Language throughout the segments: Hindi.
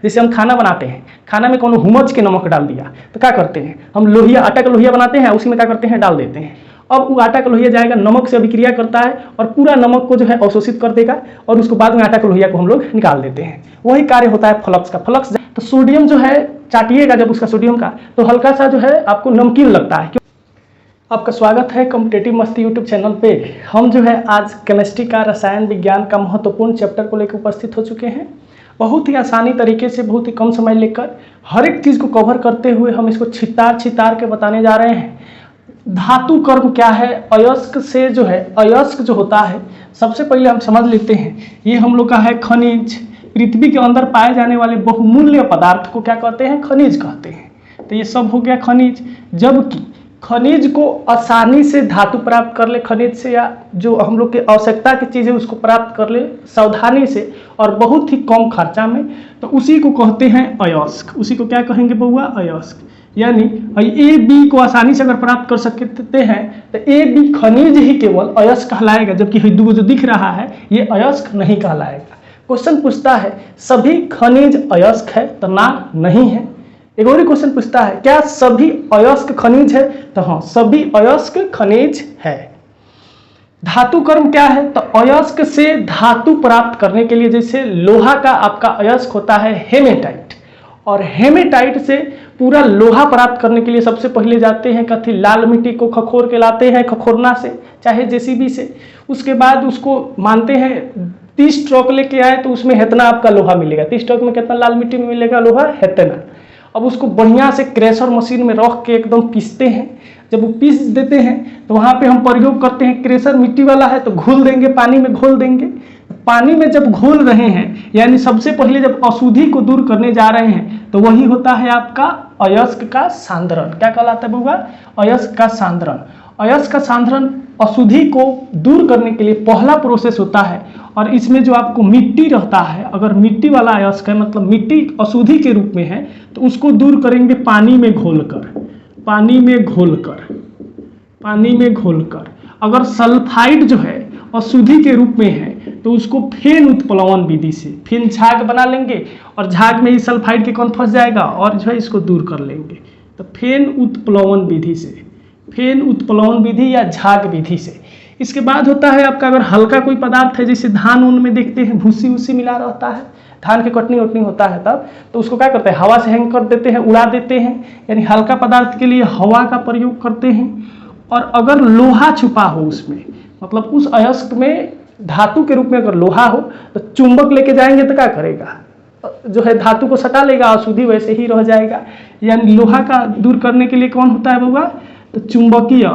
जैसे हम खाना बनाते हैं, खाना में कोनो हुमच के नमक डाल दिया तो क्या करते हैं, हम लोहिया आटा का लोहिया बनाते हैं, उसी में क्या करते हैं, डाल देते हैं। अब वो आटा का लोहिया जाएगा, नमक से अभिक्रिया करता है और पूरा नमक को जो है अवशोषित कर देगा और उसको बाद में आटा का लोहिया को हम लोग निकाल देते हैं। वही कार्य होता है फ्लक्स का। फ्लक्स तो सोडियम जो है चाटिएगा जब उसका सोडियम का, तो हल्का सा जो है आपको नमकीन लगता है। आपका स्वागत है कॉम्पिटिटिव मस्ती यूट्यूब चैनल पे। हम जो है आज केमिस्ट्री का रसायन विज्ञान का महत्वपूर्ण चैप्टर को लेकर उपस्थित हो चुके हैं। बहुत ही आसानी तरीके से, बहुत ही कम समय लेकर हर एक चीज़ को कवर करते हुए हम इसको छितार के बताने जा रहे हैं। धातु कर्म क्या है, अयस्क से जो है, अयस्क जो होता है, सबसे पहले हम समझ लेते हैं, ये हम लोग का है खनिज। पृथ्वी के अंदर पाए जाने वाले बहुमूल्य पदार्थ को क्या कहते हैं, खनिज कहते हैं। तो ये सब हो गया खनिज। जबकि खनिज को आसानी से धातु प्राप्त कर ले खनिज से, या जो हम लोग के आवश्यकता की चीज़ है उसको प्राप्त कर ले सावधानी से और बहुत ही कम खर्चा में, तो उसी को कहते हैं अयस्क। उसी को क्या कहेंगे बउआ, अयस्क। यानी ए बी को आसानी से अगर प्राप्त कर सकते हैं तो ए बी खनिज ही केवल अयस्क कहलाएगा, जबकि दो जो दिख रहा है ये अयस्क नहीं कहलाएगा। क्वेश्चन पूछता है सभी खनिज अयस्क है, तो ना नहीं है। एक और क्वेश्चन पूछता है क्या सभी अयस्क खनिज है, तो हाँ सभी अयस्क खनिज है। धातु कर्म क्या है, तो अयस्क से धातु प्राप्त करने के लिए, जैसे लोहा का आपका अयस्क होता है हेमेटाइट, और हेमेटाइट से पूरा लोहा प्राप्त करने के लिए सबसे पहले जाते हैं कथी, लाल मिट्टी को खखोर के लाते हैं, खखोरना से चाहे जेसीबी से। उसके बाद उसको मानते हैं 30 ट्रक लेके आए तो उसमें इतना आपका लोहा मिलेगा। 30 ट्रक में कितना लाल मिट्टी में मिलेगा लोहा, इतना। अब उसको बढ़िया से क्रेशर मशीन में रख के एकदम पीसते हैं। जब वो पीस देते हैं तो वहाँ पे हम प्रयोग करते हैं, क्रेशर मिट्टी वाला है तो घोल देंगे, पानी में घोल देंगे। पानी में जब घोल रहे हैं, यानी सबसे पहले जब अशुद्धि को दूर करने जा रहे हैं, तो वही होता है आपका अयस्क का सांद्रण। क्या कहलाता है बउआ, अयस्क का सांद्रण। अयस्क का सांद्रण अशुद्धि को दूर करने के लिए पहला प्रोसेस होता है। और इसमें जो आपको मिट्टी रहता है, अगर मिट्टी वाला अयस्क है, मतलब मिट्टी अशुद्धि के रूप में है, तो उसको दूर करेंगे पानी में घोलकर, पानी में घोलकर, पानी में घोलकर। अगर सल्फाइड जो है अशुद्धि के रूप में है तो उसको फेन उत्प्लवन विधि से, फेन झाग बना लेंगे और झाग में ही सल्फाइड के कौन फंस जाएगा और जो है इसको दूर कर लेंगे। तो फेन उत्प्लवन विधि से, फेन उत्प्लवन विधि या झाग विधि से। इसके बाद होता है आपका, अगर हल्का कोई पदार्थ है, जैसे धान उन में देखते हैं भूसी उसी मिला रहता है, धान की कटनी वटनी होता है तब, तो उसको क्या करते हैं, हवा से हैंग कर देते हैं, उड़ा देते हैं। यानी हल्का पदार्थ के लिए हवा का प्रयोग करते हैं। और अगर लोहा छुपा हो उसमें, मतलब उस अयस्क में धातु के रूप में अगर लोहा हो, तो चुंबक लेके जाएंगे तो क्या करेगा, जो है धातु को सटा लेगा, अशुद्धि वैसे ही रह जाएगा। यानी लोहा का दूर करने के लिए कौन होता है बउआ, तो चुंबकीय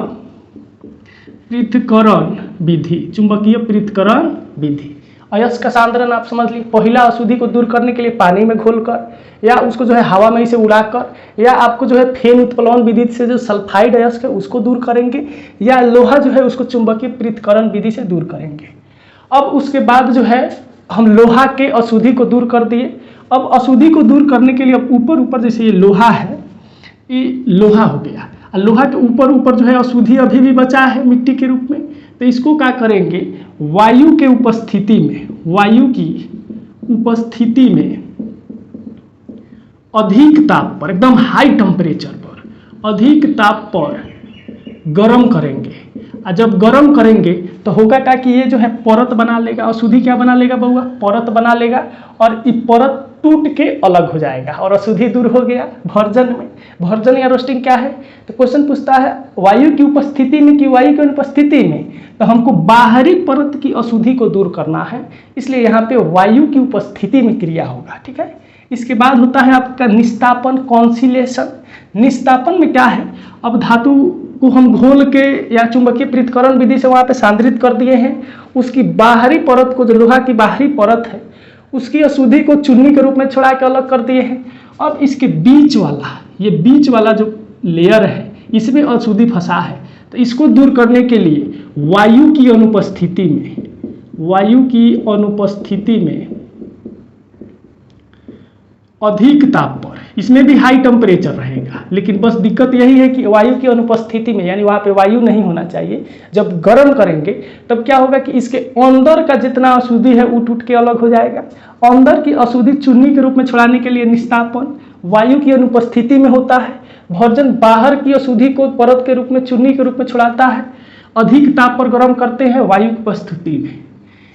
पृथक्करण विधि, चुंबकीय पृथक्करण विधि। अयस्क का सांद्रण आप समझ ली, पहला अशुद्धि को दूर करने के लिए पानी में घोलकर, या उसको जो है हवा में से उड़ाकर, या आपको जो है फेन उत्प्लवन विधि से जो सल्फाइड अयस्क है उसको दूर करेंगे, या लोहा जो है उसको चुंबकीय पृथक्करण विधि से दूर करेंगे। अब उसके बाद जो है हम लोहा के अशुद्धि को दूर कर दिए। अब अशुद्धि को दूर करने के लिए अब ऊपर ऊपर, जैसे ये लोहा है, ये लोहा हो गया, लोहा के ऊपर ऊपर जो है अशुद्धि अभी भी बचा है मिट्टी के रूप में, तो इसको क्या करेंगे, वायु के उपस्थिति में, वायु की उपस्थिति में अधिक ताप पर, एकदम हाई टेम्परेचर पर, अधिक ताप पर गर्म करेंगे। और जब गर्म करेंगे तो होगा क्या कि ये जो है परत बना लेगा, अशुद्धि क्या बना लेगा बउआ, परत बना लेगा, और ये परत टूट के अलग हो जाएगा और अशुद्धि दूर हो गया। भर्जन में, भर्जन या रोस्टिंग क्या है, तो क्वेश्चन पूछता है वायु की उपस्थिति में कि वायु की अनुपस्थिति में, तो हमको बाहरी परत की अशुद्धि को दूर करना है, इसलिए यहाँ पे वायु की उपस्थिति में क्रिया होगा। ठीक है। इसके बाद होता है आपका निस्तापन, कॉन्सिलेशन। निस्तापन में क्या है, अब धातु को हम घोल के या चुंबकीय पृथक्करण विधि से वहाँ पे सांद्रित कर दिए हैं, उसकी बाहरी परत को, जो लोहा की बाहरी परत है, उसकी अशुद्धि को चुन्नी के रूप में छोड़ा के अलग कर दिए हैं। अब इसके बीच वाला, ये बीच वाला जो लेयर है, इसमें अशुद्धि फंसा है, तो इसको दूर करने के लिए वायु की अनुपस्थिति में, वायु की अनुपस्थिति में अधिक ताप पर, इसमें भी हाई टेम्परेचर रहेगा, लेकिन बस दिक्कत यही है कि वायु की अनुपस्थिति में, यानी वहाँ पे वायु नहीं होना चाहिए। जब गर्म करेंगे तब क्या होगा कि इसके अंदर का जितना अशुद्धि है उठ के अलग हो जाएगा। अंदर की अशुद्धि चुन्नी के रूप में छुड़ाने के लिए निस्तापन वायु की अनुपस्थिति में होता है। भर्जन बाहर की अशुद्धि को परत के रूप में, चुन्नी के रूप में छुड़ाता है। अधिक ताप पर गर्म करते हैं वायु की उपस्थिति में।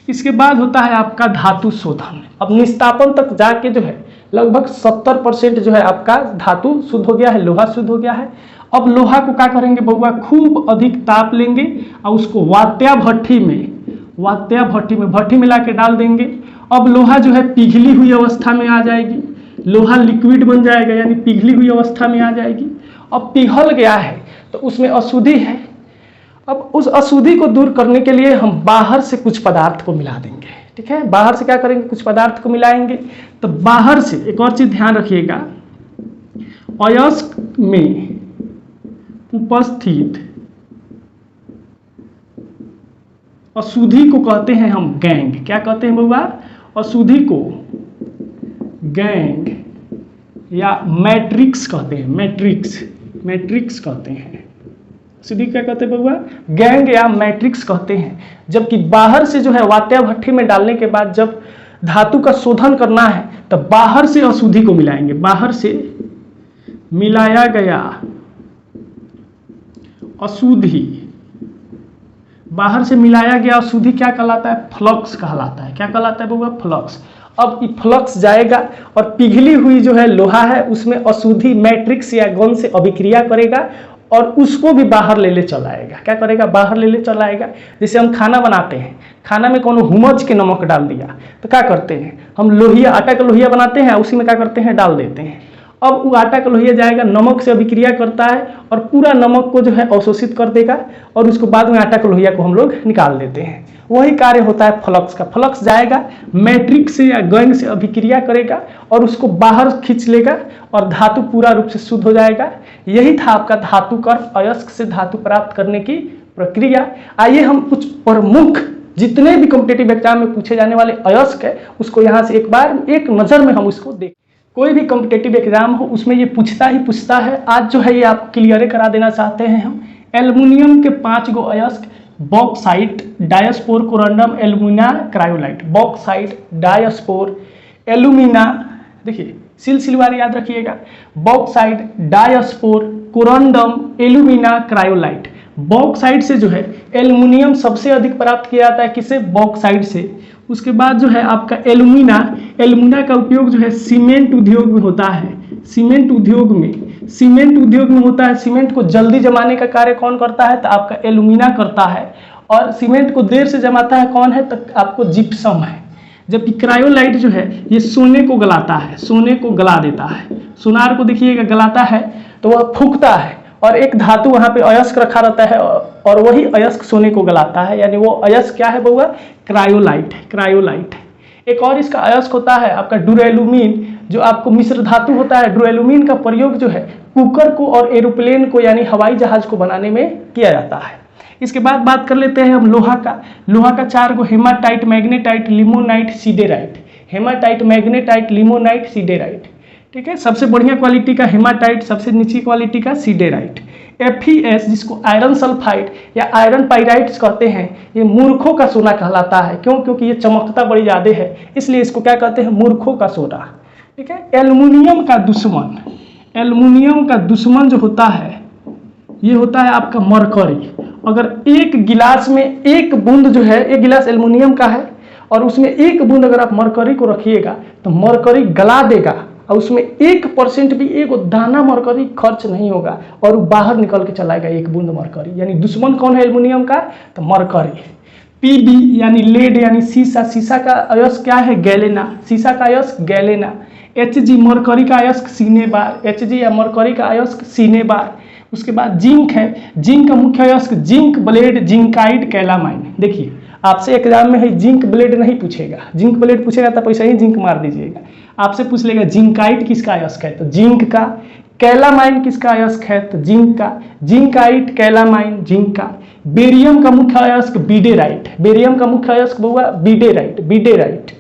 इसके बाद होता है आपका धातु शोधन। अब निस्तापन तक जाके जो है लगभग 70% जो है आपका धातु शुद्ध हो गया है, लोहा शुद्ध हो गया है। अब लोहा को क्या करेंगे बउआ, खूब अधिक ताप लेंगे और उसको वात्या भट्ठी में भट्ठी में ला के डाल देंगे। अब लोहा जो है पिघली हुई अवस्था में आ जाएगी, लोहा लिक्विड बन जाएगा, यानी पिघली हुई अवस्था में आ जाएगी। अब पिघल गया है तो उसमें अशुद्धि है। अब उस अशुद्धि को दूर करने के लिए हम बाहर से कुछ पदार्थ को मिला देंगे, ठीक है। बाहर से क्या करेंगे, कुछ पदार्थ को मिलाएंगे। तो बाहर से एक और चीज ध्यान रखिएगा, अयस्क में उपस्थित अशुद्धि को कहते हैं हम गैंग। क्या कहते हैं बउआ, अशुद्धि को गैंग या मैट्रिक्स कहते हैं। मैट्रिक्स कहते हैं। अशुद्धि क्या कहते हैं बउआ, गैंग या मैट्रिक्स कहते हैं। जबकि बाहर से जो है वात्या भट्ठी में डालने के बाद जब धातु का शोधन करना है तो बाहर से अशुद्धि को मिलाएंगे। बाहर से मिलाया गया अशुद्धि, बाहर से मिलाया गया अशुद्धि क्या कहलाता है, फ्लक्स कहलाता है। क्या कहलाता है बउआ, फ्लक्स। अब ये फ्लक्स जाएगा और पिघली हुई जो है लोहा है उसमें अशुद्धि मैट्रिक्स या गन से अभिक्रिया करेगा और उसको भी बाहर ले चल आएगा। क्या करेगा, बाहर ले चल आएगा। जैसे हम खाना बनाते हैं, खाना में कोनो हुमच के नमक डाल दिया तो क्या करते हैं हम, लोहिया, आटा का लोहिया बनाते हैं, उसी में क्या करते हैं, डाल देते हैं। अब वो आटा का लोहिया जाएगा, नमक से अभिक्रिया करता है और पूरा नमक को जो है अवशोषित कर देगा और उसको बाद में आटा का लोहिया को हम लोग निकाल देते हैं। वही कार्य होता है फ्लक्स का। फ्लक्स जाएगा मैट्रिक्स से या गैंग से अभिक्रिया करेगा और उसको बाहर खींच लेगा और धातु पूरा रूप से शुद्ध हो जाएगा। यही था आपका धातु कर्म, अयस्क से धातु प्राप्त करने की प्रक्रिया। आइए हम कुछ प्रमुख जितने भी कॉम्पिटिटिव एग्जाम में पूछे जाने वाले अयस्क है उसको यहाँ से एक बार एक नज़र में हम उसको देख। कोई भी कॉम्पिटिटिव एग्जाम हो उसमें ये पूछता है। आज जो है ये आप क्लियर करा देना चाहते हैं हम। एल्युमिनियम के 5 गो अयस्क, bauxite, diaspore, corundum, alumina, cryolite. Bauxite, diaspore, alumina, देखिए सिलसिलेवार याद रखिएगा, bauxite, diaspore, corundum, alumina, cryolite. Bauxite से जो है एल्युमिनियम सबसे अधिक प्राप्त किया जाता है, किससे, बॉक्साइट से। उसके बाद जो है आपका एल्यूमिना का उपयोग जो है सीमेंट उद्योग में होता है। सीमेंट उद्योग में होता है। सीमेंट को जल्दी जमाने का कार्य कौन करता है, तो आपका एल्यूमिना करता है। और सीमेंट को देर से जमाता है कौन है, तो आपको जिप्सम है। जबकि क्रायोलाइट जो है ये सोने को गलाता है, सोने को गला देता है। सोनार को देखिएगा गलाता है तो वह फूकता है और एक धातु वहाँ पे अयस्क रखा रहता है और वही अयस्क सोने को गलाता है, यानी वो अयस्क क्या है बउआ, क्रायोलाइट। एक और इसका अयस्क होता है आपका डुरेलुमीन, जो आपको मिश्र धातु होता है। डुरेलुमीन का प्रयोग जो है कुकर को और एरोप्लेन को यानी हवाई जहाज को बनाने में किया जाता है। इसके बाद बात कर लेते हैं हम लोहा का 4 गो, hematite, magnetite, limonite, siderite. Hematite, magnetite, limonite, siderite, ठीक है। सबसे बढ़िया क्वालिटी का हेमाटाइट, सबसे नीची क्वालिटी का सीडेराइट। FeS जिसको आयरन सल्फाइड या आयरन पाइराइट्स कहते हैं, ये मूर्खों का सोना कहलाता है। क्यों, क्योंकि ये चमकता बड़ी ज़्यादा है, इसलिए इसको क्या कहते हैं, मूर्खों का सोना, ठीक है। एल्युमिनियम का दुश्मन जो होता है ये होता है आपका मरकरी। अगर एक गिलास में एक बूंद जो है, एक गिलास एल्युमिनियम का है और उसमें एक बूंद अगर आप मरकरी को रखिएगा तो मरकरी गला देगा और उसमें 1% भी एक दाना मरकरी खर्च नहीं होगा और वो बाहर निकल के चलाएगा एक बूंद मरकरी। यानी दुश्मन कौन है एल्युमिनियम का, तो मरकरी। Pb यानी लेड यानी शीशा का अयस्क क्या है, गैलेना। शीशा का अयस्क गैलेना। Hg मरकरी का अयस्क सीने बार, Hg या मरकरी का अयस्क सीने बार। उसके बाद जिंक है, जिंक का मुख्य अयस्क जिंक ब्लेड, जिंकाइड, कैलामाइन। देखिए आपसे एग्जाम में है जिंक ब्लेड नहीं पूछेगा, जिंक ब्लेड पूछेगा तो पैसा ही जिंक मार दीजिएगा। आपसे पूछ लेगा जिंकाइड किसका अयस्क है, तो जिंक का। कैलामाइन किसका अयस्क है, तो जिंक का। जिंकाइड, कैलामाइन, जिंक का। बेरियम का मुख्य अयस्क बीडेराइट, बेरियम का मुख्य अयस्क हुआ बीडेराइट।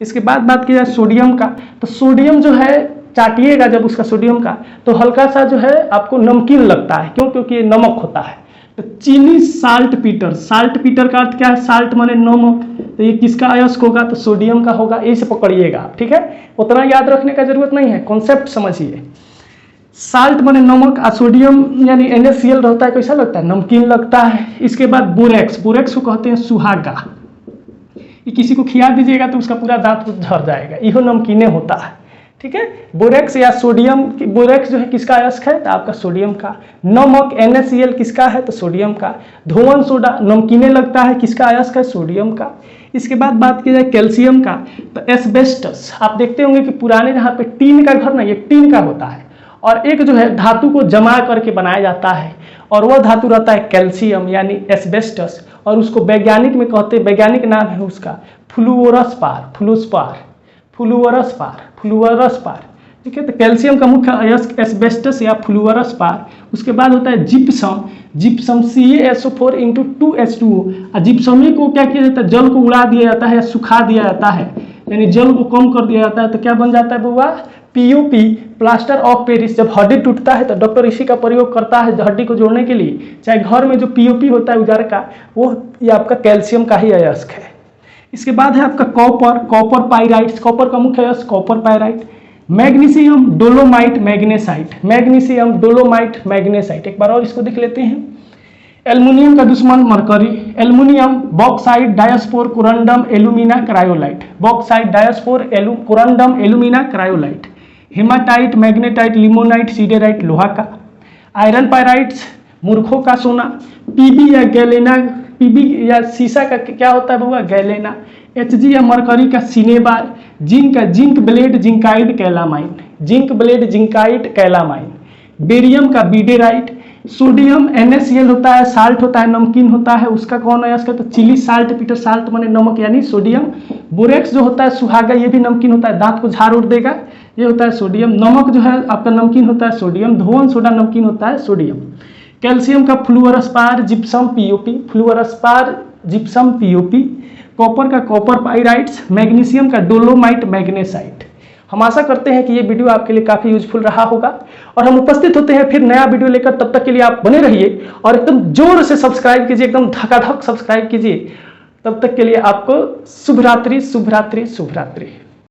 इसके बाद बात की जाए सोडियम का, तो सोडियम जो है चाटिएगा जब उसका सोडियम का, तो हल्का सा जो है आपको नमकीन लगता है। क्यों? क्योंकि ये नमक होता है। तो चीनी साल्ट पीटर, साल्ट पीटर का अर्थ क्या है? साल्ट माने नमक। तो ये किसका अयस्क होगा? तो सोडियम का होगा। इसे पकड़िएगा आप, ठीक है, उतना याद रखने का जरूरत नहीं है, कॉन्सेप्ट समझिए। साल्ट माने नमक, और सोडियम यानी NaCl रहता है, कैसा लगता है? नमकीन लगता है। इसके बाद बोरेक्स, बोरेक्स को कहते हैं सुहागा। ये किसी को खिला दीजिएगा तो उसका पूरा दांत झड़ जाएगा, यह नमकीने होता है, ठीक है। बोरेक्स या सोडियम, बोरेक्स जो है किसका अयस्क है? तो आपका सोडियम का। नमक NaCl किसका है? तो सोडियम का। धोवन सोडा नमकीने लगता है, किसका अयस्क है? सोडियम का। इसके बाद बात की जाए कैल्शियम का, तो एस्बेस्टस, आप देखते होंगे कि पुराने जहाँ पे टीन का घर ना, ये टीन का होता है, और एक जो है धातु को जमा करके बनाया जाता है, और वह धातु रहता है कैल्शियम यानी एस्बेस्टस, और उसको वैज्ञानिक में कहते हैं, वैज्ञानिक नाम है उसका फ्लूओरसपार, फ्लूस्पार, फ्लूओरसपार, फ्लूओरसपार, ठीक है। तो कैल्शियम का मुख्य अयस्क एस्बेस्टस या फ्लूओरसपार। उसके बाद होता है जिप्सम, जिप्सम CaSO4 × 2H2O। और जिप्समी को क्या किया जाता है? जल को उड़ा दिया जाता है या सुखा दिया जाता है, यानी जल को कम कर दिया जाता है, तो क्या बन जाता है बउआ? POP, plaster of Paris. जब हड्डी टूटता है तो डॉक्टर इसी का प्रयोग करता है हड्डी को जोड़ने के लिए। चाहे घर में जो POP होता है उजाड़ का, वो ये आपका कैल्शियम का ही अयस्क है। इसके बाद है आपका कॉपर, कॉपर पाइराइट्स, कॉपर का मुख्य अयस्क copper pyrite. Magnesium dolomite magnesite, magnesium dolomite magnesite. एक बार और इसको देख लेते हैं। एल्युमिनियम का दुश्मन mercury, aluminium bauxite diaspore corundum alumina cryolite, bauxite diaspore corundum alumina cryolite. Haematite magnetite limonite siderite लोहा का। आयरन पायराइट्स मूर्खों का सोना। PB या गैलेना, PB या सीसा का क्या होता है बउआ? गैलेना। Hg या मरकरी का सिनेबार। जिंक का zinc blende zincite calamine, zinc blende zincite calamine. Barium का बीडेराइट। सोडियम NaCl होता है, साल्ट होता है, नमकीन होता है, उसका कौन अयस्क है? तो चिली साल्ट पीटर, साल्ट माने नमक यानी सोडियम। बोरेक्स जो होता है सुहागा, ये भी नमकीन होता है, दांत को झाड़ उड़ देगा, ये होता है सोडियम। नमक जो है आपका नमकीन होता है सोडियम। धोवन सोडा नमकीन होता है सोडियम। कैल्शियम का fluorspar gypsum POP, fluorspar gypsum POP। Copper का कॉपर पाइराइट्स। मैग्नीशियम का डोलोमाइट मैग्नेसाइट। हम आशा करते हैं कि ये वीडियो आपके लिए काफ़ी यूजफुल रहा होगा, और हम उपस्थित होते हैं फिर नया वीडियो लेकर। तब तक के लिए आप बने रहिए और एकदम जोर से सब्सक्राइब कीजिए, एकदम धकाधक सब्सक्राइब कीजिए। तब तक के लिए आपको शुभ रात्रि, शुभ रात्रि, शुभ रात्रि।